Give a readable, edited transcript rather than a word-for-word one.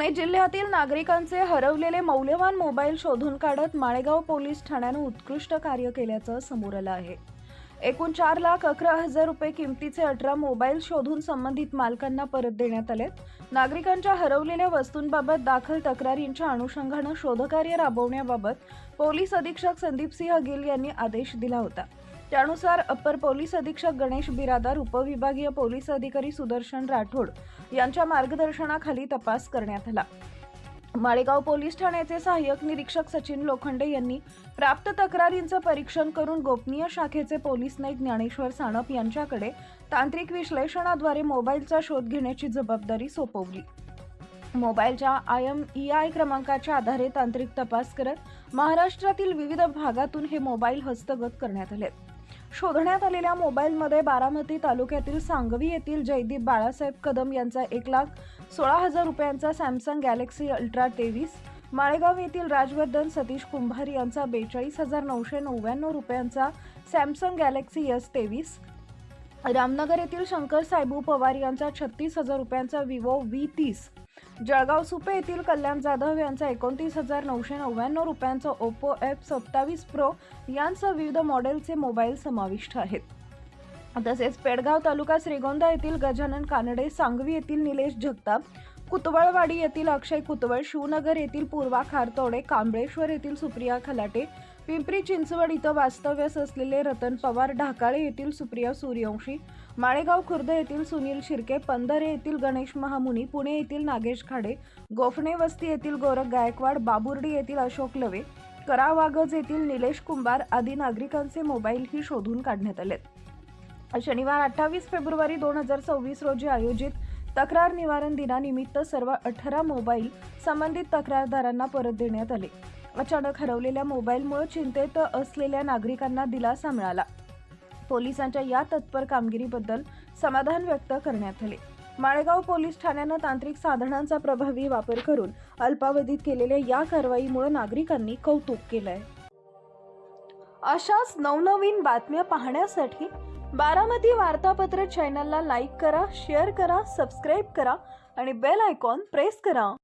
पुणे जिल्ह्यातील नागरिकांचे हरवलेले मौल्यवान मोबाईल शोधून काढत माळेगाव पोलीस ठाण्याने उत्कृष्ट कार्य केल्याचं समोर आलं आहे। एकूण 4,11,000 रुपये किमतीचे 18 मोबाईल शोधून संबंधित मालकांना परत देण्यात आले। नागरिकांच्या हरवलेल्या वस्तूंबाबत दाखल तक्रारींच्या अनुषंगाने शोधकार्य राबवण्याबाबत पोलीस अधीक्षक संदीप सिंह गिल यांनी आदेश दिला होता। त्यानुसार अप्पर पोलीस अधीक्षक गणेश बिरादार, उपविभागीय पोलीस अधिकारी सुदर्शन राठोड यांच्या मार्गदर्शनाखाली तपास करण्यात आला। माळेगाव पोलीस ठाण्याचे सहाय्यक निरीक्षक सचिन लोखंडे यांनी प्राप्त तक्रारींचं परीक्षण करून गोपनीय शाखेचे पोलीस नाईक ज्ञानेश्वर सानप यांच्याकडे तांत्रिक विश्लेषणाद्वारे मोबाईलचा शोध घेण्याची जबाबदारी सोपवली। मोबाईलच्या IMEI क्रमांकाच्या आधारे तांत्रिक तपास करत महाराष्ट्रातील विविध भागातून हे मोबाईल हस्तगत करण्यात आले। शोधण्यात आलेल्या मोबाईलमध्ये बारामती तालुक्यातील सांगवी येथील जयदीप बाळासाहेब कदम यांचा 1,16,000 रुपयांचा सॅमसंग गॅलेक्सी अल्ट्रा 23, माळेगाव येथील राजवर्धन सतीश कुंभार यांचा 42,999 रुपयांचा सॅमसंग गॅलेक्सी S23, रामनगर येथील शंकर साहेबू पवार यांचा 36,000 रुपयांचा विवो V30, जळगाव सुपे येथील कल्याण जाधव यांचा 29,999 रुपयांचा ओप्पो F27 प्रो यांसह विविध मॉडेलचे मोबाईल समाविष्ट आहेत। तसेच पेडगाव तालुका श्रीगोंदा येथील गजानन कानडे, सांगवी येथील निलेश जगताप, कुतवळवाडी येथील अक्षय कुतवळ, शिवनगर येथील पूर्वा खारतोडे, कांबळेश्वर येथील सुप्रिया खलाटे, पिंपरी चिंचवड इथं वास्तव्यास असलेले रतन पवार, ढाकाळे येथील सुप्रिया सूर्यवंशी, माळेगाव खुर्द येथील सुनील शिर्के, पंधरे येथील गणेश महामुनी, पुणे येथील नागेश खाडे, गोफणे वस्ती येथील गोरख गायकवाड, बाबुर्डी येथील अशोक लवे, करावागज येथील निलेश कुंभार आदी नागरिकांचे मोबाईलही शोधून काढण्यात आले। शनिवार 28 फेब्रुवारी 2026 रोजी आयोजित तक्रार निवारण दिनानिमित्त सर्व 18 मोबाईल संबंधित तक्रारदारांना परत देण्यात आले। अचानक हरवलेल्या मोबाईलमुळे चिंतेत असलेल्या नागरिकांना दिलासा मिळाला। पोलिसांच्या या तत्पर कामगिरीबद्दल समाधान व्यक्त करण्यात आले। माळेगाव पोलीस ठाण्याने तांत्रिक साधनांचा प्रभावी वापर करून अल्पावधीत केलेल्या या कारवाईमुळे नागरिकांनी कौतुक केलंय। अशाच नवनवीन बातम्या पाहण्यासाठी बारामती वार्तापत्र चॅनलला लाईक करा, शेअर करा, सबस्क्राईब करा आणि बेल आयकॉन प्रेस करा।